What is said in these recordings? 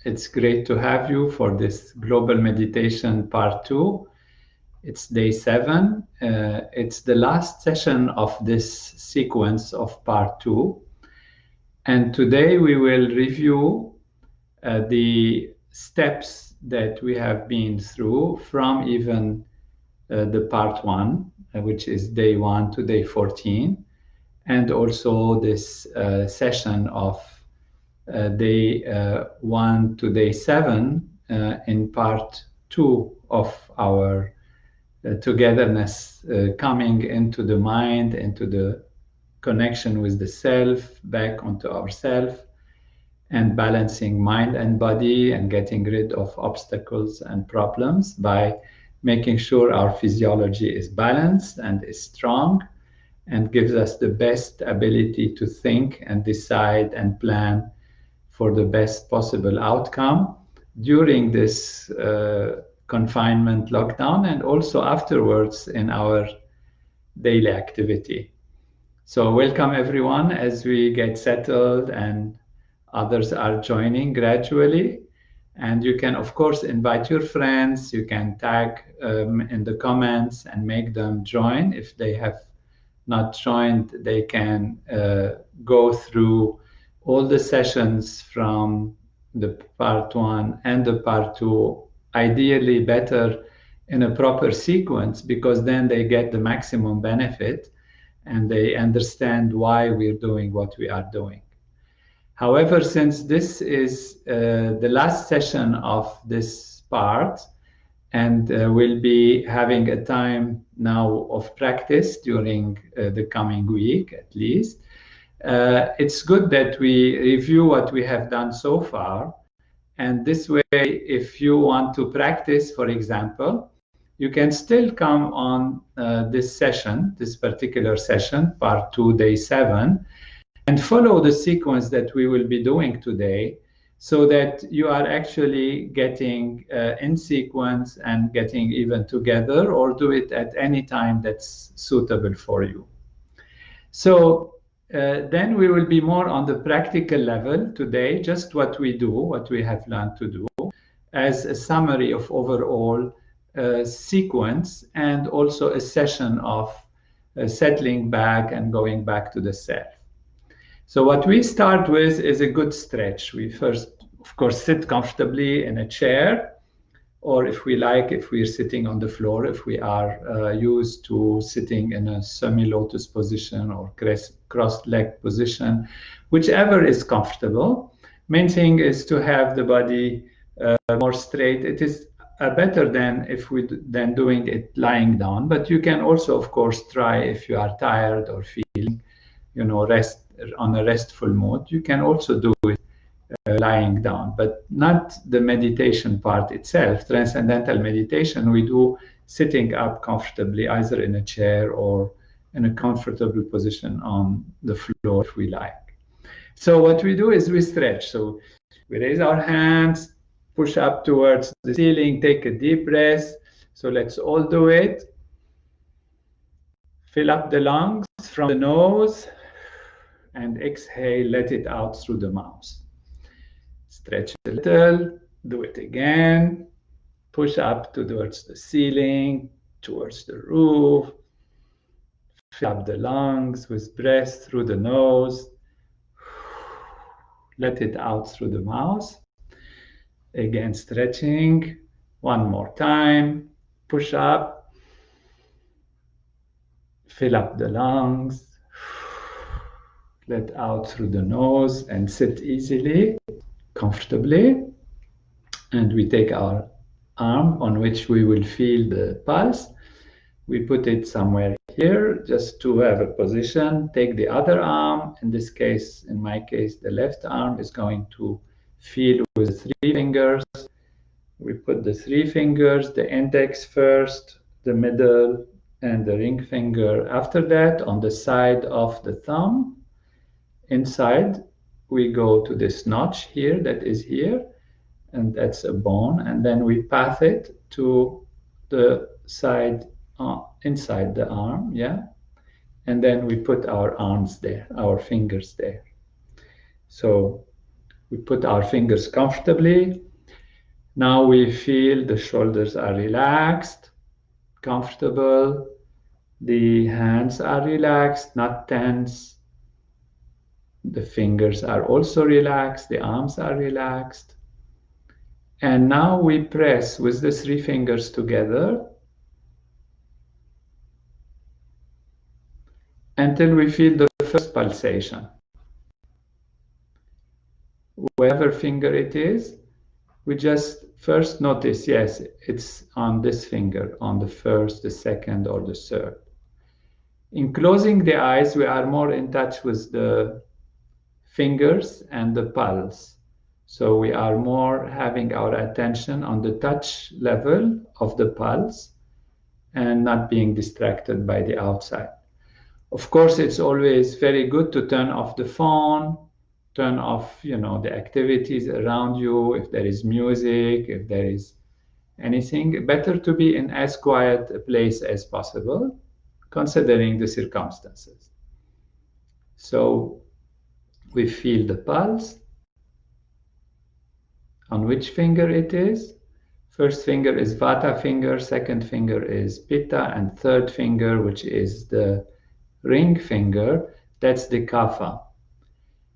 It's great to have you for this Global Meditation Part 2. It's day 7. It's the last session of this sequence of Part 2. And today we will review the steps that we have been through from even the Part 1, which is day 1 to day 14, and also this session of day 1 to day 7 in part 2 of our togetherness, coming into the mind, into the connection with the self, back onto ourself, and balancing mind and body and getting rid of obstacles and problems by making sure our physiology is balanced and is strong and gives us the best ability to think and decide and plan for the best possible outcome during this confinement lockdown and also afterwards in our daily activity. So welcome everyone as we get settled and others are joining gradually. And you can, of course, invite your friends. You can tag in the comments and make them join. If they have not joined, they can go through all the sessions from the part 1 and the part 2, ideally better in a proper sequence, because then they get the maximum benefit and they understand why we're doing what we are doing. However, since this is the last session of this part, and we'll be having a time now of practice during the coming week at least, it's good that we review what we have done so far. And this way, if you want to practice, for example, you can still come on this session, this particular session, part 2, day 7, and follow the sequence that we will be doing today, so that you are actually getting in sequence and getting even together, or do it at any time that's suitable for you. So then we will be more on the practical level today, just what we do, what we have learned to do, as a summary of overall sequence, and also a session of settling back and going back to the self. So what we start with is a good stretch. We first, of course, sit comfortably in a chair, or if we like, if we're sitting on the floor, if we are used to sitting in a semi-lotus position or crossed leg position, whichever is comfortable. Main thing is to have the body more straight. It is better than doing it lying down, but you can also, of course, try if you are tired or feeling, rest on a restful mode. You can also do it lying down, but not the meditation part itself. Transcendental meditation, we do sitting up comfortably, either in a chair or in a comfortable position on the floor if we like. So what we do is we stretch. So we raise our hands, push up towards the ceiling, take a deep breath. So let's all do it. Fill up the lungs from the nose and exhale, let it out through the mouth. Stretch a little, do it again. Push up towards the ceiling, towards the roof. Fill up the lungs with breath through the nose. Let it out through the mouth. Again, stretching. One more time. Push up. Fill up the lungs. Let out through the nose and sit easily, comfortably. And we take our arm on which we will feel the pulse. We put it somewhere here just to have a position. Take the other arm. In this case, in my case, the left arm is going to feel with 3 fingers. We put the 3 fingers, the index first, the middle, and the ring finger after that on the side of the thumb. Inside, we go to this notch here that is here, and that's a bone, and then we path it to the side inside the arm, and then we put our arms there, our fingers there. So We put our fingers comfortably. Now we feel the shoulders are relaxed, comfortable. The hands are relaxed, not tense. The fingers are also relaxed. The arms are relaxed. And now we press with the three fingers together until we feel the first pulsation. Wherever finger it is, we just first notice, yes, it's on this finger, on the first, the second, or the third. In closing the eyes, we are more in touch with the fingers and the pulse. So we are more having our attention on the touch level of the pulse and not being distracted by the outside. Of course, it's always very good to turn off the phone, turn off, the activities around you. If there is music, if there is anything, better to be in as quiet a place as possible, considering the circumstances. So we feel the pulse, on which finger it is. First finger is Vata finger, second finger is Pitta, and third finger, which is the ring finger, that's the Kapha.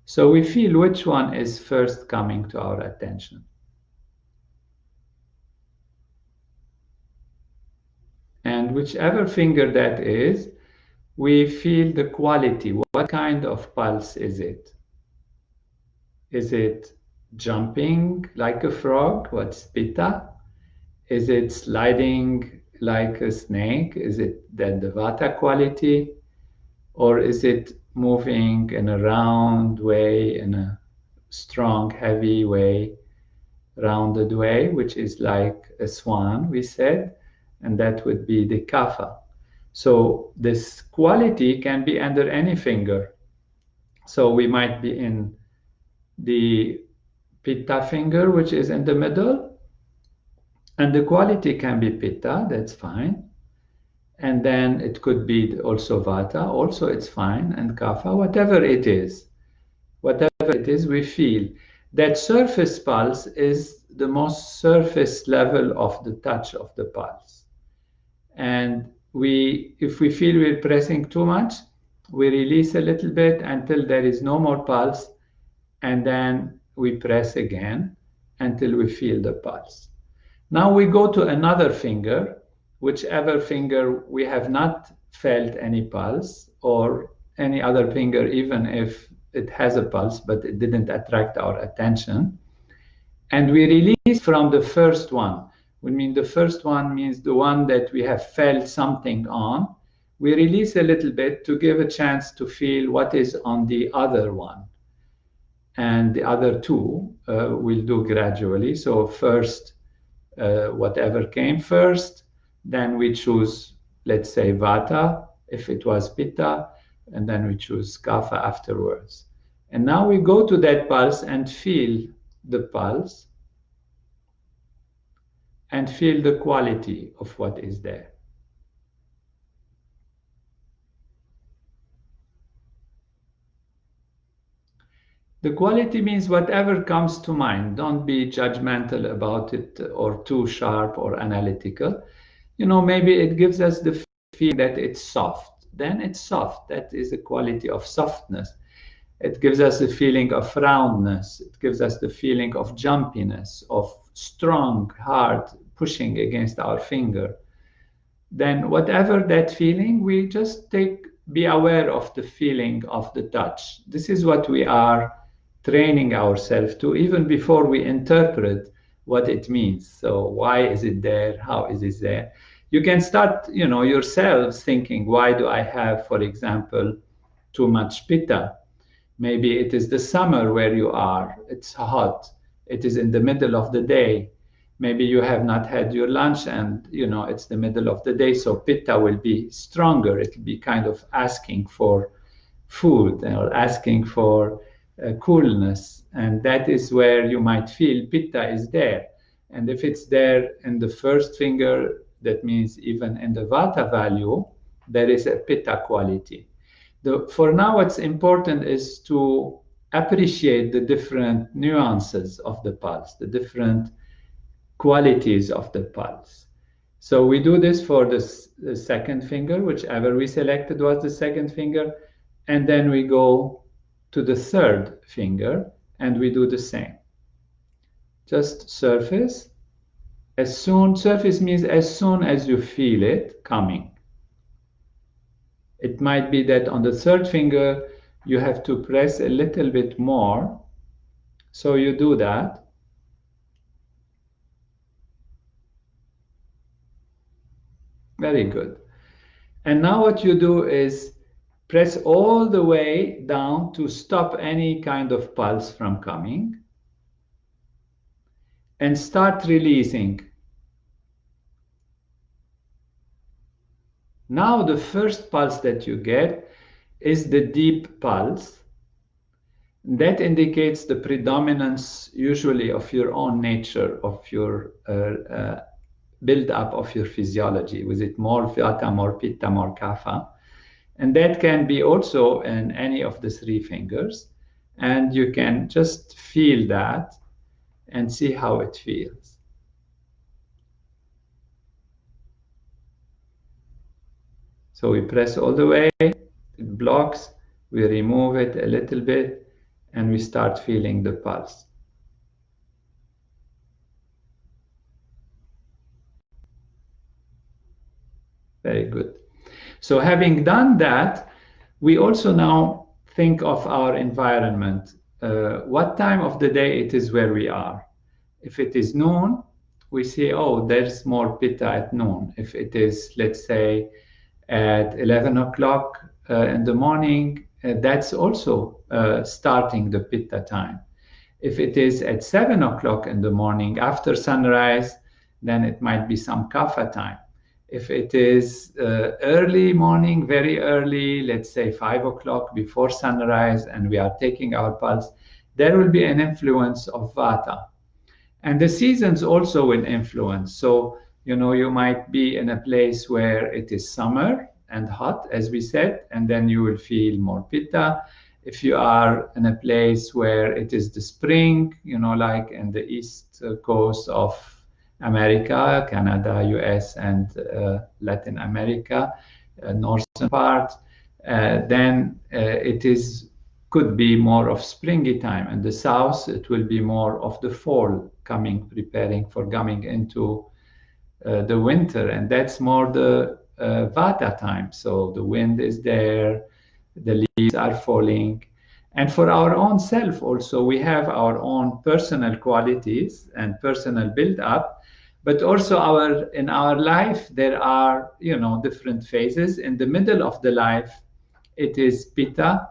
So we feel which one is first coming to our attention. And whichever finger that is, we feel the quality. What kind of pulse is it? Is it jumping like a frog? What's Pitta? Is it sliding like a snake? Is it then the Vata quality? Or is it moving in a round way, in a strong, heavy way, rounded way, which is like a swan, we said, and that would be the Kapha. So this quality can be under any finger. So we might be in the Pitta finger, which is in the middle, and the quality can be Pitta, that's fine. And then it could be also Vata, also it's fine, and Kapha, whatever it is, we feel. That surface pulse is the most surface level of the touch of the pulse. And if we feel we're pressing too much, we release a little bit until there is no more pulse, and then we press again until we feel the pulse. Now we go to another finger, whichever finger we have not felt any pulse, or any other finger, even if it has a pulse, but it didn't attract our attention. And we release from the first one. We mean the first one means the one that we have felt something on. We release a little bit to give a chance to feel what is on the other one. And the other two we'll do gradually. So first, whatever came first, then we choose, let's say, Vata, if it was Pitta, and then we choose Kapha afterwards. And now we go to that pulse and feel the pulse and feel the quality of what is there. The quality means whatever comes to mind. Don't be judgmental about it or too sharp or analytical. Maybe it gives us the feeling that it's soft. Then it's soft. That is the quality of softness. It gives us the feeling of roundness. It gives us the feeling of jumpiness, of strong, hard pushing against our finger. Then whatever that feeling, we just be aware of the feeling of the touch. This is what we are training ourselves to, even before we interpret what it means. So why is it there? How is it there? You can start, yourselves thinking, why do I have, for example, too much Pitta? Maybe it is the summer where you are. It's hot. It is in the middle of the day. Maybe you have not had your lunch and, it's the middle of the day. So Pitta will be stronger. It will be kind of asking for food or asking for coolness. And that is where you might feel Pitta is there. And if it's there in the first finger, that means even in the Vata value, there is a Pitta quality. For now, what's important is to appreciate the different nuances of the pulse, the different qualities of the pulse. So we do this for the second finger, whichever we selected was the second finger, and then we go to the third finger and we do the same. Just surface. Surface means as soon as you feel it coming. It might be that on the third finger you have to press a little bit more. So you do that. Very good. And now what you do is press all the way down to stop any kind of pulse from coming. And start releasing. Now the first pulse that you get is the deep pulse. That indicates the predominance usually of your own nature, of your build-up of your physiology. Was it more vata, more pitta, more kapha? And that can be also in any of the three fingers. And you can just feel that and see how it feels. So we press all the way, it blocks, we remove it a little bit, and we start feeling the pulse. Very good. So having done that, we also now think of our environment. What time of the day it is where we are. If it is noon, we say, oh, there's more pitta at noon. If it is, let's say, at 11 o'clock in the morning, that's also starting the pitta time. If it is at 7 o'clock in the morning after sunrise, then it might be some kapha time. If it is early morning, very early, let's say 5 o'clock before sunrise, and we are taking our pulse, there will be an influence of vata. And the seasons also will influence. So, you might be in a place where it is summer and hot, as we said, and then you will feel more pitta. If you are in a place where it is the spring, like in the east coast of America, Canada, US, and Latin America, northern part, then it could be more of springy time. In the south, it will be more of the fall preparing for coming into the winter, and that's more the vata time. So the wind is there, the leaves are falling. And for our own self also, we have our own personal qualities and personal build-up, but also in our life, there are, different phases. In the middle of the life, it is pitta.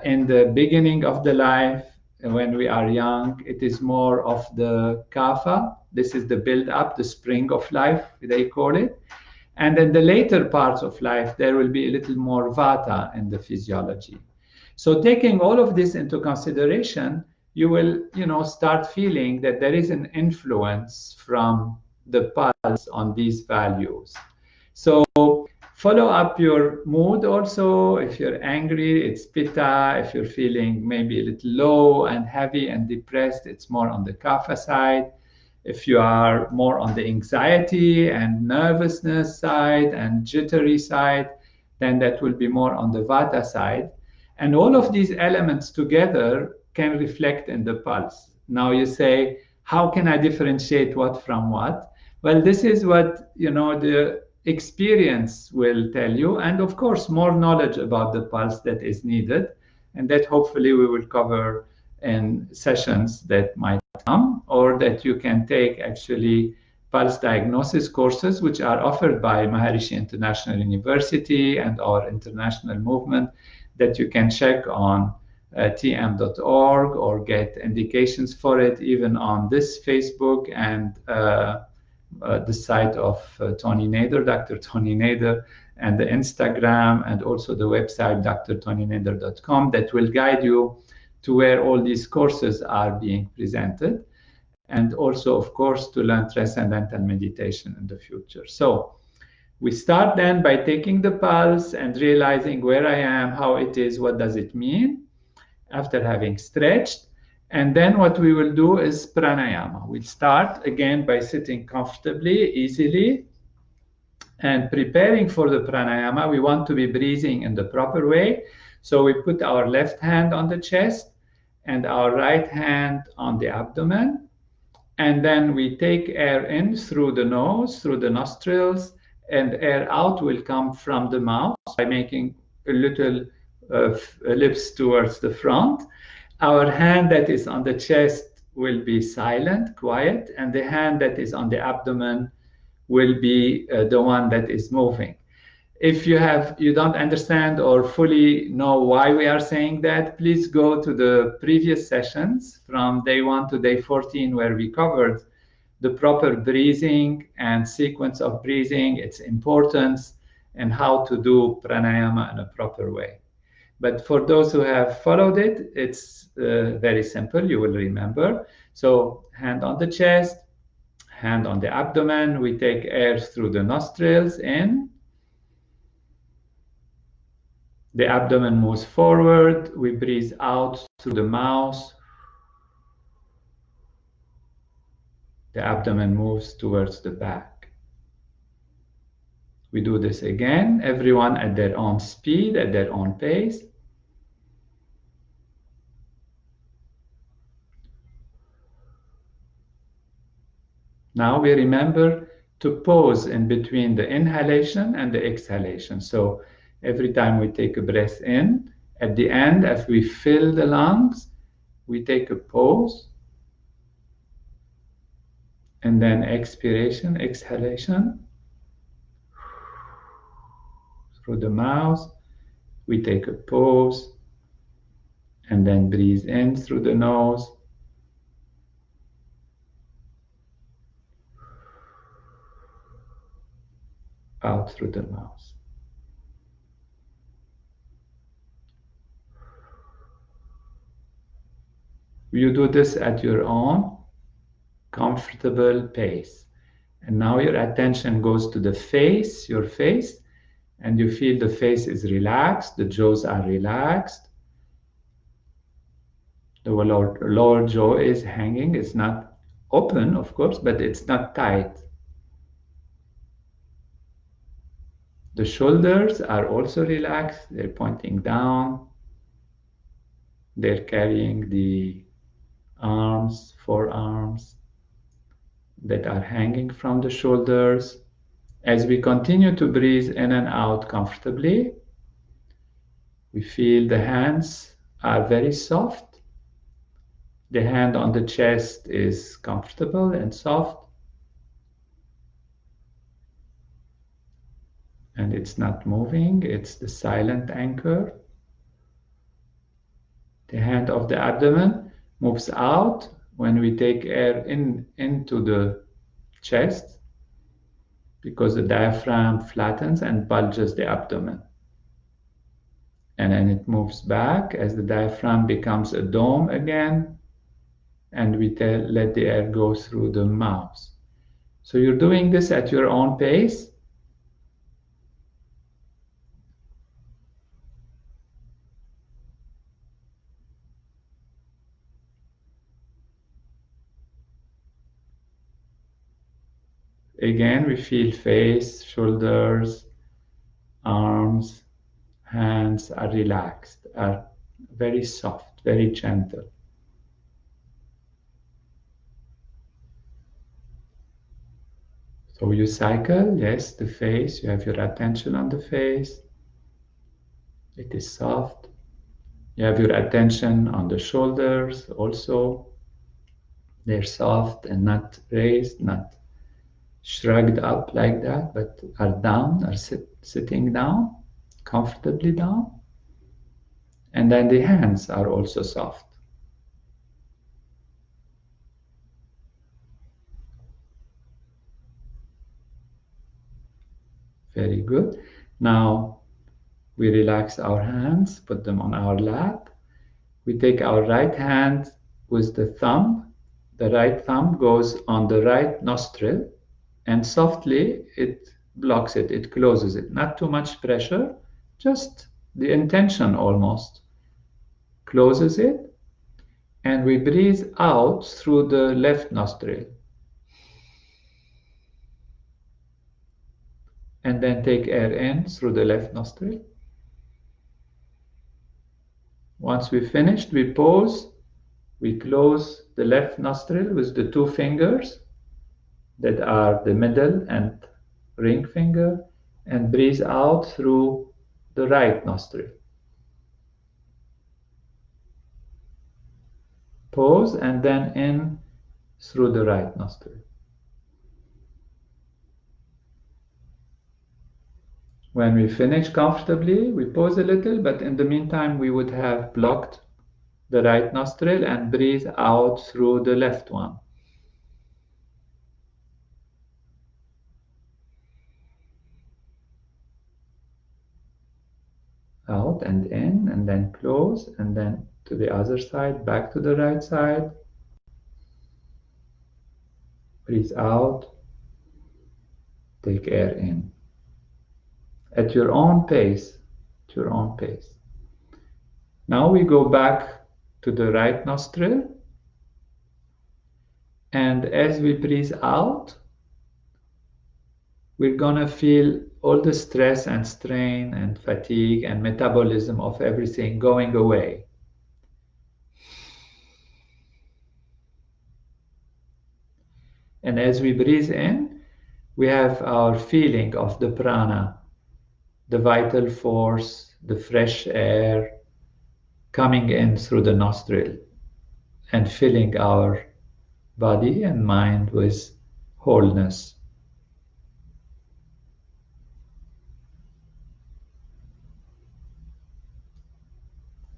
In the beginning of the life, when we are young, it is more of the kapha. This is the build-up, the spring of life, they call it. And in the later parts of life, there will be a little more vata in the physiology. So taking all of this into consideration, you will, start feeling that there is an influence from the pulse on these values. So follow up your mood also. If you're angry, it's pitta. If you're feeling maybe a little low and heavy and depressed, it's more on the kapha side. If you are more on the anxiety and nervousness side and jittery side, then that will be more on the vata side. And all of these elements together can reflect in the pulse. Now you say, how can I differentiate what from what? Well, this is what, the experience will tell you. And of course, more knowledge about the pulse that is needed. And that hopefully we will cover in sessions that might come, or that you can take actually pulse diagnosis courses, which are offered by Maharishi International University and our international movement, that you can check on tm.org or get indications for it even on this Facebook and the site of Tony Nader, Dr. Tony Nader, and the Instagram, and also the website drtonynader.com, that will guide you to where all these courses are being presented, and also, of course, to learn transcendental meditation in the future. So we start then by taking the pulse and realizing where I am, how it is, what does it mean. after having stretched. And then what we will do is pranayama. We'll start again by sitting comfortably, easily, and preparing for the pranayama. We want to be breathing in the proper way. So we put our left hand on the chest and our right hand on the abdomen. And then we take air in through the nose, through the nostrils, and air out will come from the mouth by making a little ellipse towards the front. Our hand that is on the chest will be silent, quiet, and the hand that is on the abdomen will be the one that is moving. If you don't understand or fully know why we are saying that, please go to the previous sessions from day 1 to day 14, where we covered the proper breathing and sequence of breathing, its importance, and how to do pranayama in a proper way. But for those who have followed it, it's very simple. You will remember. So hand on the chest, hand on the abdomen. We take air through the nostrils in. The abdomen moves forward. We breathe out through the mouth. The abdomen moves towards the back. We do this again, everyone at their own speed, at their own pace. Now we remember to pause in between the inhalation and the exhalation. So every time we take a breath in, at the end, as we fill the lungs, we take a pause. And then expiration, exhalation. Through the mouth, we take a pause. And then breathe in through the nose. Out through the mouth. You do this at your own comfortable pace. And now your attention goes to the face, your face, and you feel the face is relaxed, the jaws are relaxed. The lower jaw is hanging. It's not open, of course, but it's not tight. The shoulders are also relaxed. They're pointing down. They're carrying the arms, forearms that are hanging from the shoulders. As we continue to breathe in and out comfortably, we feel the hands are very soft. The hand on the chest is comfortable and soft. And it's not moving, it's the silent anchor. The hand of the abdomen moves out when we take air into the chest, because the diaphragm flattens and bulges the abdomen. And then it moves back as the diaphragm becomes a dome again, and we let the air go through the mouth. So you're doing this at your own pace. Again, we feel face, shoulders, arms, hands are relaxed, are very soft, very gentle. So you cycle, yes, the face, you have your attention on the face. It is soft. You have your attention on the shoulders also. They're soft and not raised, not shrugged up like that, but are down, are sitting down, comfortably down. And then the hands are also soft. Very good. Now we relax our hands, put them on our lap. We take our right hand with the thumb. The right thumb goes on the right nostril, and softly it blocks it, it closes it. Not too much pressure, just the intention almost. closes it, and we breathe out through the left nostril. And then take air in through the left nostril. Once we finished, we pause. We close the left nostril with the two fingers that are the middle and ring finger, and breathe out through the right nostril. Pause and then in through the right nostril. When we finish comfortably, we pause a little, but in the meantime, we would have blocked the right nostril and breathe out through the left one. Out and in, and then close, and then to the other side, back to the right side. Breathe out, take air in. At your own pace, at your own pace. Now we go back to the right nostril, and as we breathe out, we're gonna feel all the stress and strain and fatigue and metabolism of everything going away. And as we breathe in, we have our feeling of the prana, the vital force, the fresh air coming in through the nostril and filling our body and mind with wholeness.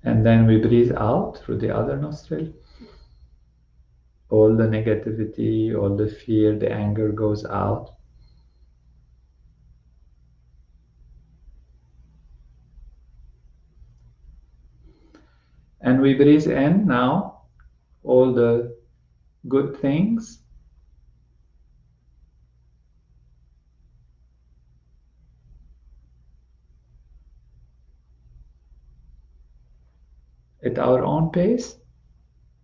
And then we breathe out through the other nostril. All the negativity, all the fear, the anger goes out. And we breathe in now all the good things. At our own pace,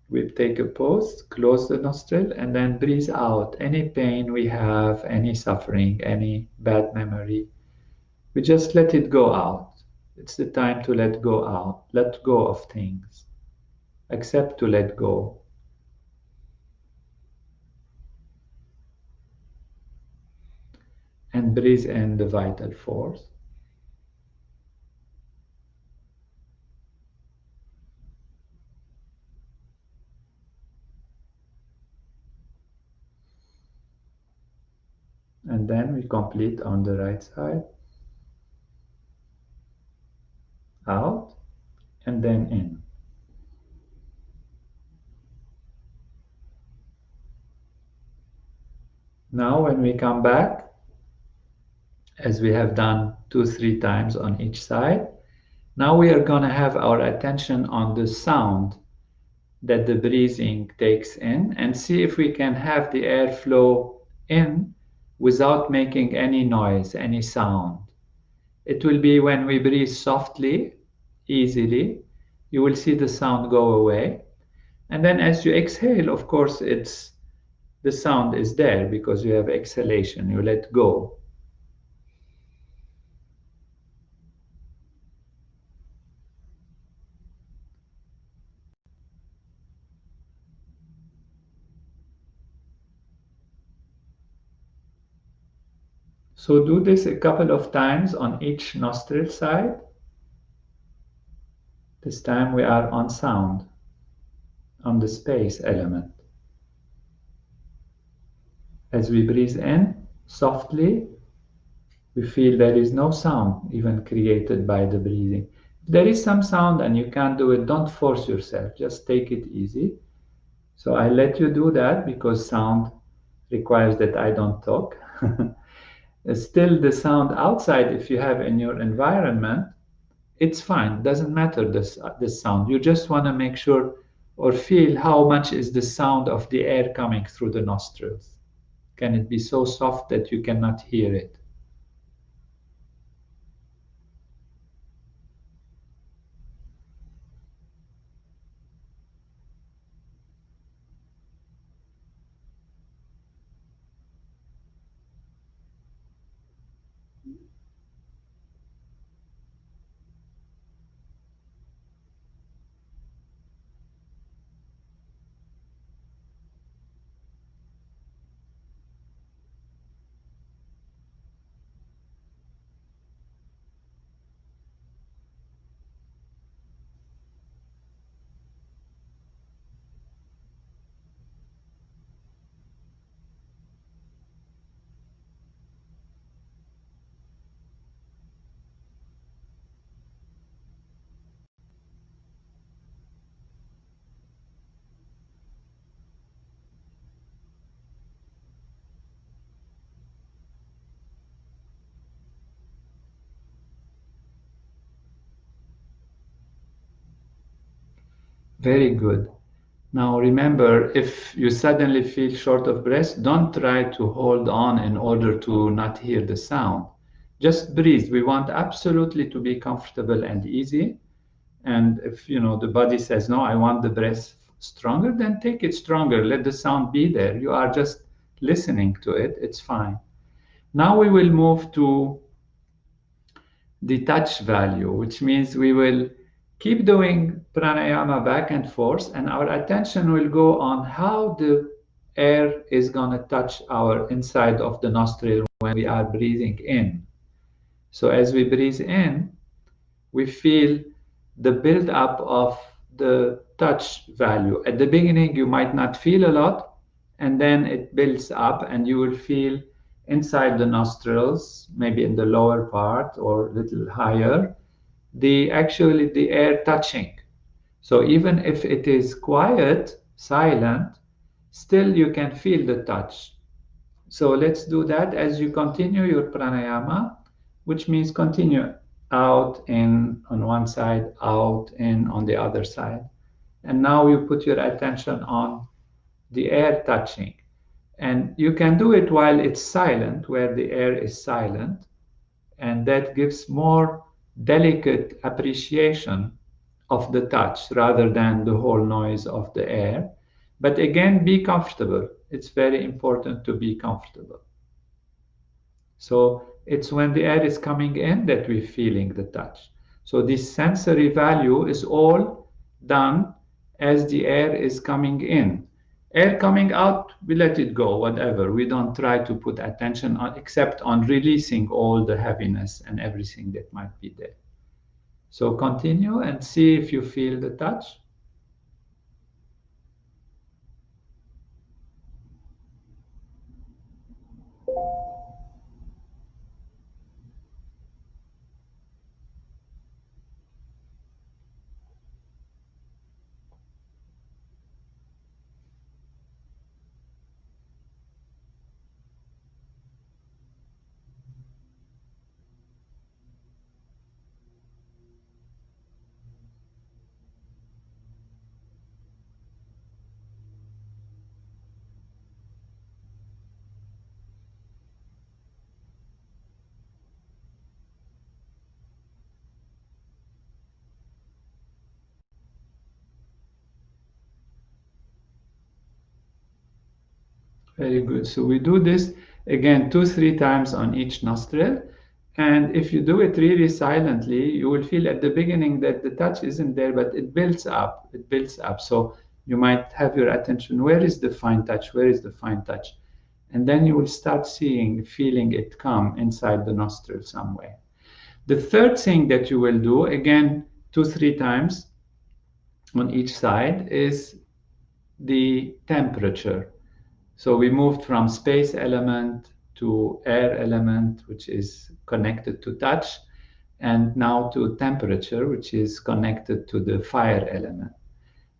we take a pause, close the nostril, and then breathe out any pain we have, any suffering, any bad memory. We just let it go out. It's the time to let go out, let go of things, accept to let go. And breathe in the vital force. And then we complete on the right side. Out and then in. Now when we come back, as we have done 2-3 times on each side, now we are going to have our attention on the sound that the breathing takes in, and see if we can have the air flow in without making any noise, any sound. It will be when we breathe softly, easily, you will see the sound go away. And then as you exhale, of course, the sound is there because you have exhalation, you let go. So do this a couple of times on each nostril side. This time we are on sound, on the space element. As we breathe in softly, we feel there is no sound even created by the breathing. If there is some sound and you can't do it, don't force yourself, just take it easy. So I let you do that because sound requires that I don't talk. Still, the sound outside, if you have in your environment, it's fine. Doesn't matter this sound. You just want to make sure or feel how much is the sound of the air coming through the nostrils. Can it be so soft that you cannot hear it? Very good. Now remember, if you suddenly feel short of breath, don't try to hold on in order to not hear the sound. Just breathe. We want absolutely to be comfortable and easy. And if the body says, no, I want the breath stronger, then take it stronger. Let the sound be there. You are just listening to it. It's fine. Now we will move to the touch value, which means we will keep doing pranayama back and forth, and our attention will go on how the air is going to touch our inside of the nostril when we are breathing in. So as we breathe in, we feel the build up of the touch value. At the beginning, you might not feel a lot, and then it builds up, and you will feel inside the nostrils, maybe in the lower part or a little higher, the air touching. So even if it is quiet, silent, still you can feel the touch. So let's do that as you continue your pranayama, which means continue out, in on one side, out, in on the other side. And now you put your attention on the air touching. And you can do it while it's silent, where the air is silent. And that gives more delicate appreciation of the touch rather than the whole noise of the air. But again, be comfortable. It's very important to be comfortable. So it's when the air is coming in that we're feeling the touch. So this sensory value is all done as the air is coming in. Air coming out, we let it go, whatever. We don't try to put attention on, except on releasing all the heaviness and everything that might be there. So continue and see if you feel the touch. Very good. So we do this again 2-3 times on each nostril. And if you do it really silently, you will feel at the beginning that the touch isn't there, but it builds up. It builds up. So you might have your attention, where is the fine touch? Where is the fine touch? And then you will start feeling it come inside the nostril somewhere. The third thing that you will do, again, 2-3 times on each side, is the temperature. So we moved from space element to air element, which is connected to touch, and now to temperature, which is connected to the fire element.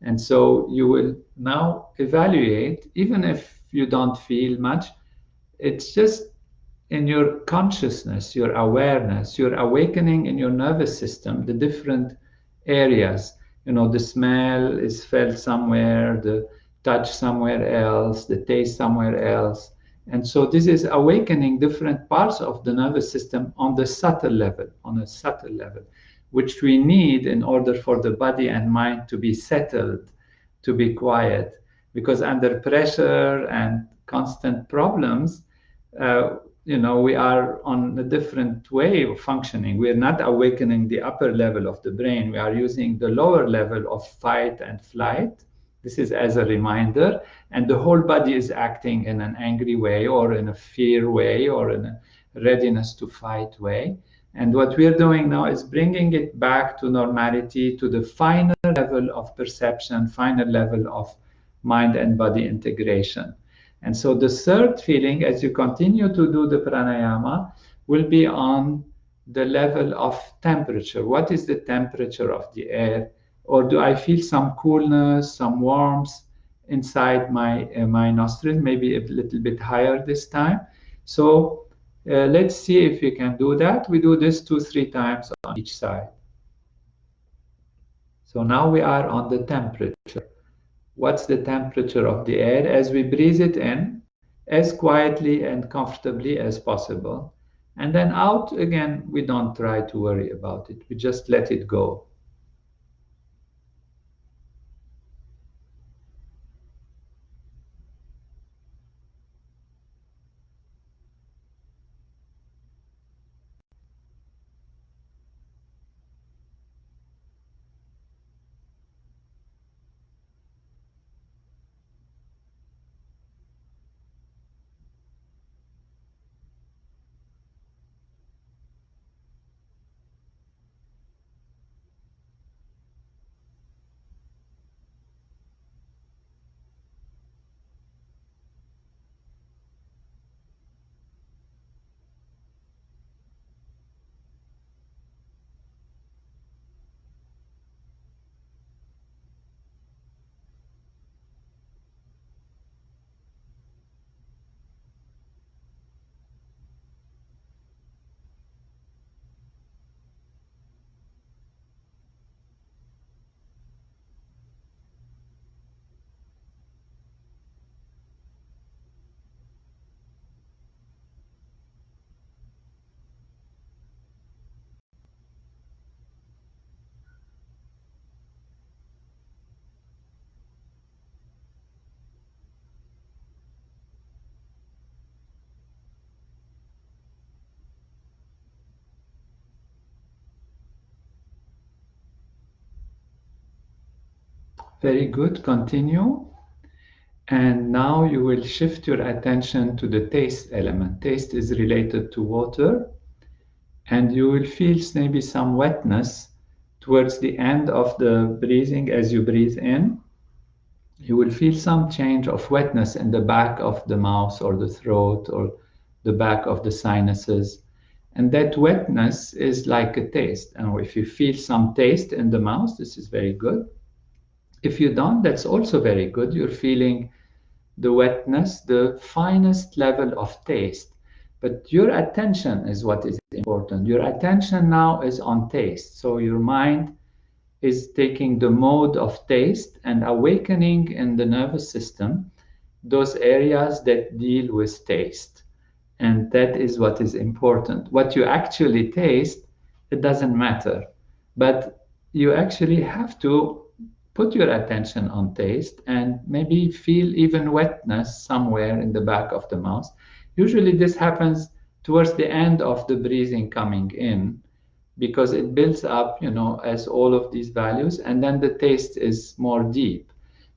And so you will now evaluate, even if you don't feel much, it's just in your consciousness, your awareness, your awakening in your nervous system, the different areas. The smell is felt somewhere, the touch somewhere else, the taste somewhere else. And so this is awakening different parts of the nervous system on a subtle level, which we need in order for the body and mind to be settled, to be quiet. Because under pressure and constant problems, we are on a different way of functioning. We are not awakening the upper level of the brain. We are using the lower level of fight and flight. This is as a reminder. And the whole body is acting in an angry way or in a fear way or in a readiness to fight way. And what we are doing now is bringing it back to normality, to the finer level of perception, finer level of mind and body integration. And so the third feeling, as you continue to do the pranayama, will be on the level of temperature. What is the temperature of the air? Or do I feel some coolness, some warmth inside my nostril, maybe a little bit higher this time? So let's see if we can do that. We do this 2-3 times on each side. So now we are on the temperature. What's the temperature of the air as we breathe it in as quietly and comfortably as possible? And then out again, we don't try to worry about it. We just let it go. Very good. Continue. And now you will shift your attention to the taste element. Taste is related to water, and you will feel maybe some wetness towards the end of the breathing as you breathe in. You will feel some change of wetness in the back of the mouth or the throat or the back of the sinuses. And that wetness is like a taste. And if you feel some taste in the mouth, this is very good. If you don't, that's also very good. You're feeling the wetness, the finest level of taste. But your attention is what is important. Your attention now is on taste. So your mind is taking the mode of taste and awakening in the nervous system those areas that deal with taste. And that is what is important. What you actually taste, it doesn't matter. But you actually have to put your attention on taste and maybe feel even wetness somewhere in the back of the mouth. Usually, this happens towards the end of the breathing coming in because it builds up, as all of these values, and then the taste is more deep.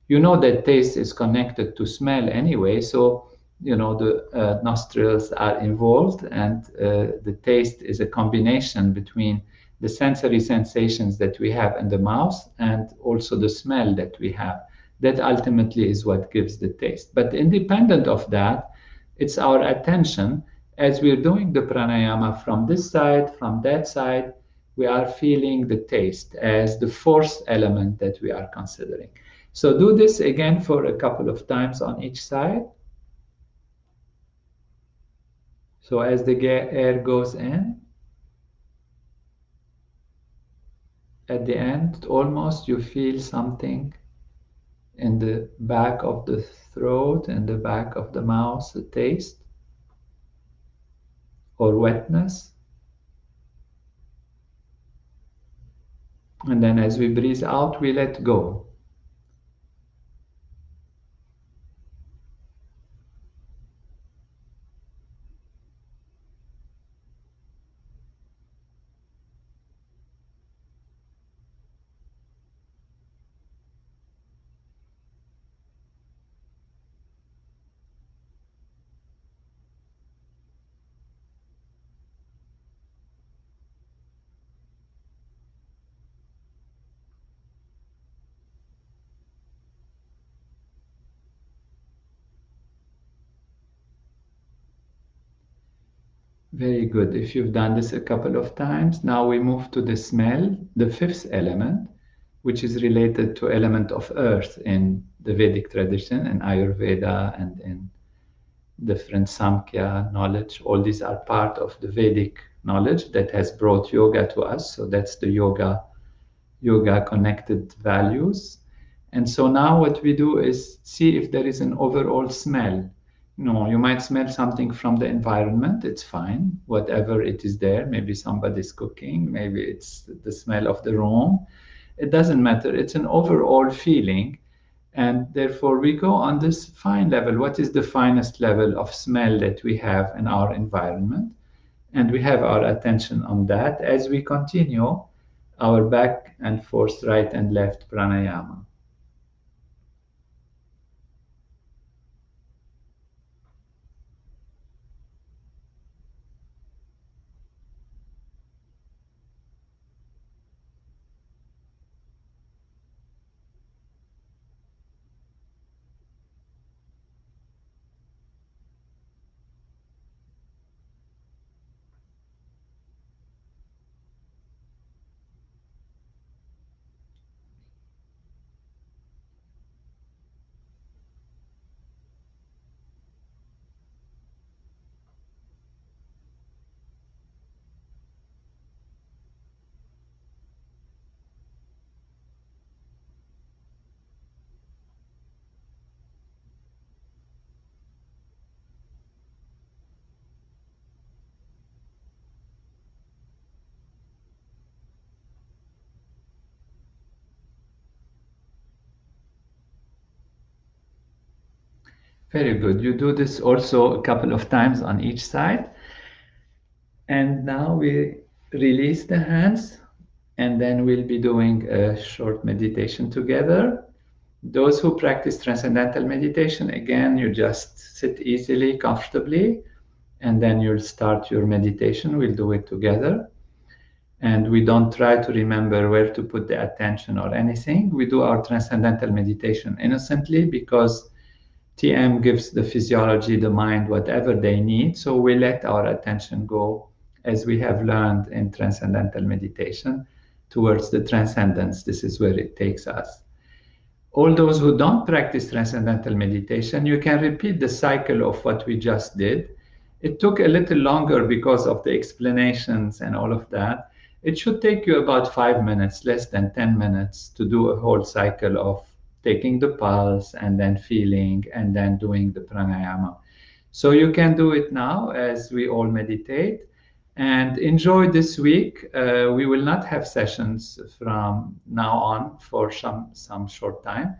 You know that taste is connected to smell anyway, so the nostrils are involved, and the taste is a combination between the sensory sensations that we have in the mouth and also the smell that we have. That ultimately is what gives the taste. But independent of that, it's our attention as we're doing the pranayama from this side, from that side, we are feeling the taste as the fourth element that we are considering. So do this again for a couple of times on each side. So as the air goes in, at the end, almost you feel something in the back of the throat and the back of the mouth, a taste or wetness. And then as we breathe out, we let go. Very good. If you've done this a couple of times, now we move to the smell, the fifth element, which is related to element of earth in the Vedic tradition, in Ayurveda, and in different Samkhya knowledge. All these are part of the Vedic knowledge that has brought yoga to us. So that's the yoga yoga connected values. And so now what we do is see if there is an overall smell. You might smell something from the environment. It's fine, whatever it is there. Maybe somebody's cooking, maybe it's the smell of the room. It doesn't matter. It's an overall feeling. And therefore, we go on this fine level. What is the finest level of smell that we have in our environment? And we have our attention on that as we continue our back and forth, right and left pranayama. Very good. You do this also a couple of times on each side. And now we release the hands, and then we'll be doing a short meditation together. Those who practice transcendental meditation, again, you just sit easily, comfortably, and then you'll start your meditation. We'll do it together. And we don't try to remember where to put the attention or anything. We do our transcendental meditation innocently because TM gives the physiology, the mind, whatever they need. So we let our attention go, as we have learned in transcendental meditation, towards the transcendence. This is where it takes us. All those who don't practice transcendental meditation, you can repeat the cycle of what we just did. It took a little longer because of the explanations and all of that. It should take you about 5 minutes, less than 10 minutes, to do a whole cycle of taking the pulse and then feeling and then doing the pranayama. So you can do it now as we all meditate. And enjoy this week. We will not have sessions from now on for some short time,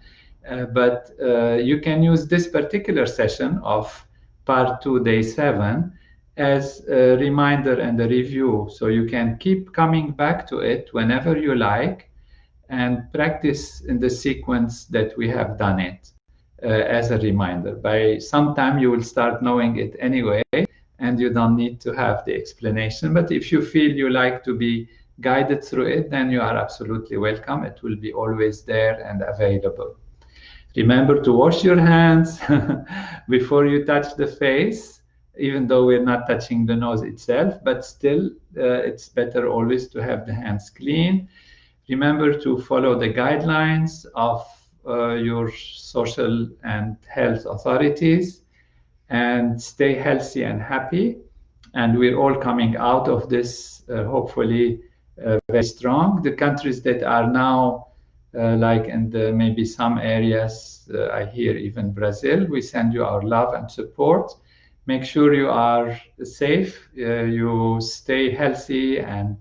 but you can use this particular session of part 2, day 7, as a reminder and a review. So you can keep coming back to it whenever you like and practice in the sequence that we have done it as a reminder. By some time, you will start knowing it anyway, and you don't need to have the explanation. But if you feel you like to be guided through it, then you are absolutely welcome. It will be always there and available. Remember to wash your hands before you touch the face, even though we're not touching the nose itself, but still it's better always to have the hands clean. Remember to follow the guidelines of your social and health authorities, and stay healthy and happy. And we're all coming out of this, hopefully, very strong. The countries that are now, like in maybe some areas, I hear even Brazil, we send you our love and support. Make sure you are safe, you stay healthy, and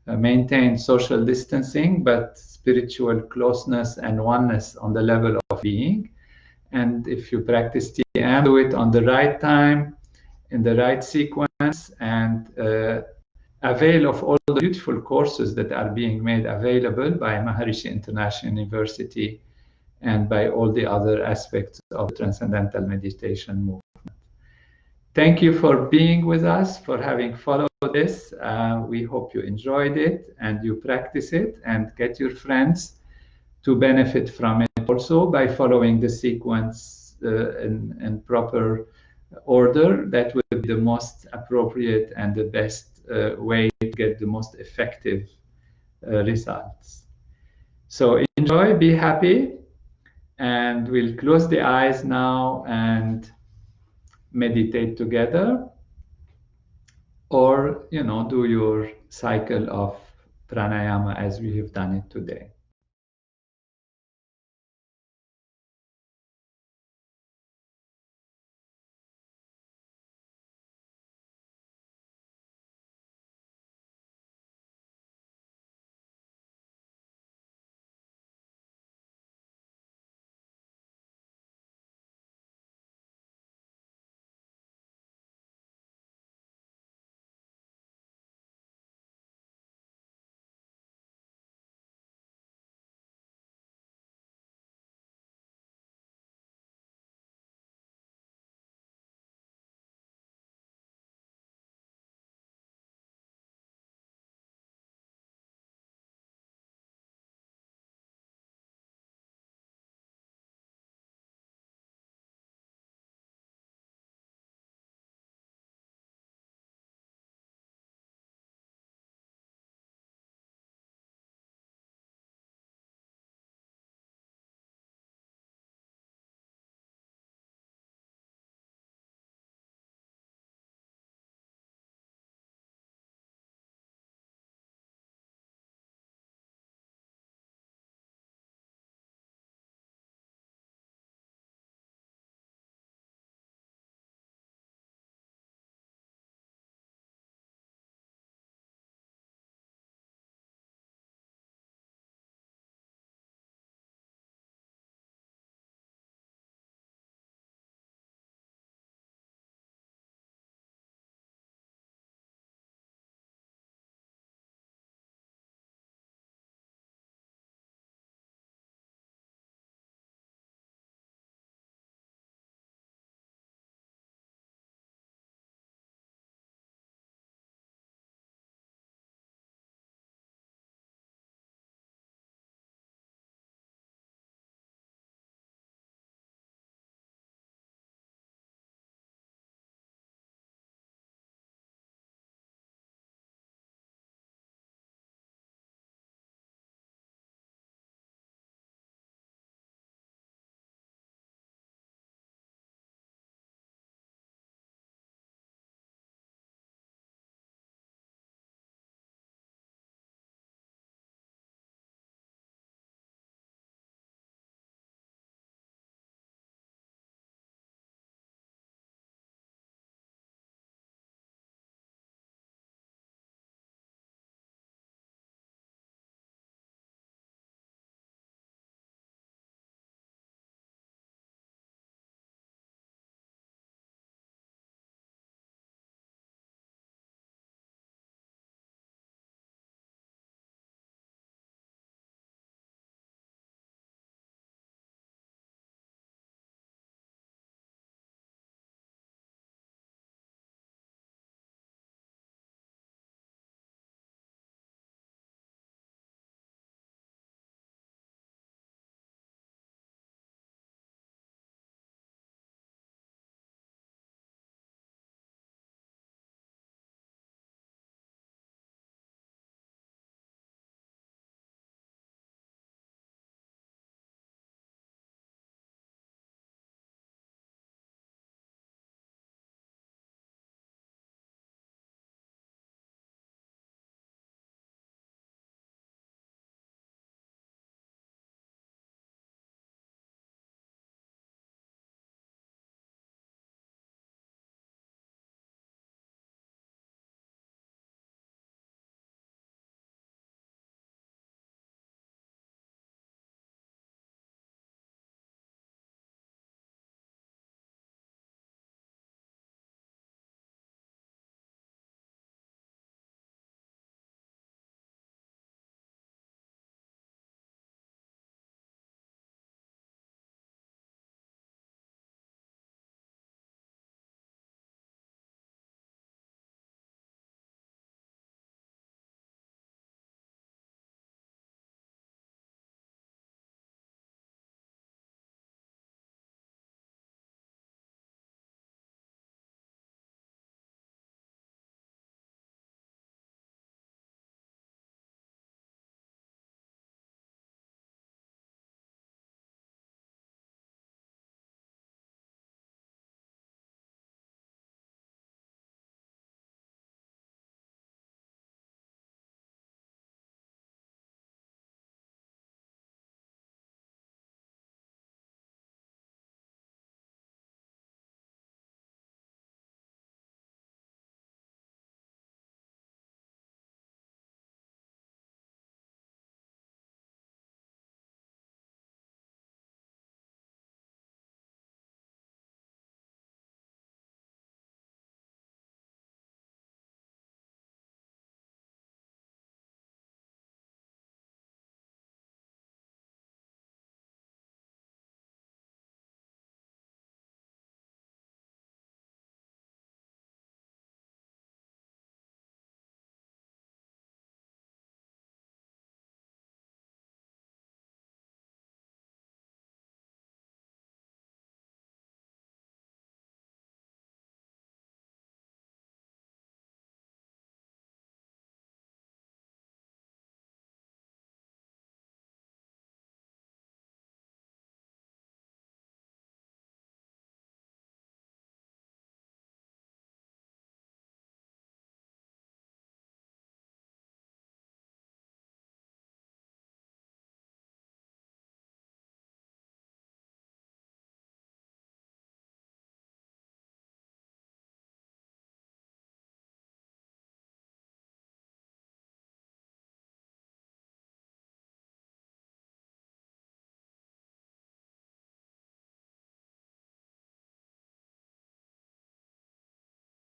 maintain social distancing, but spiritual closeness and oneness on the level of being. And if you practice TM, do it on the right time, in the right sequence, and avail of all the beautiful courses that are being made available by Maharishi International University and by all the other aspects of the Transcendental Meditation movement. Thank you for being with us, for having followed this. We hope you enjoyed it and you practice it, and get your friends to benefit from it also by following the sequence in proper order. That would be the most appropriate and the best way to get the most effective results. So enjoy, be happy, and we'll close the eyes now and meditate together, or do your cycle of pranayama as we have done it today.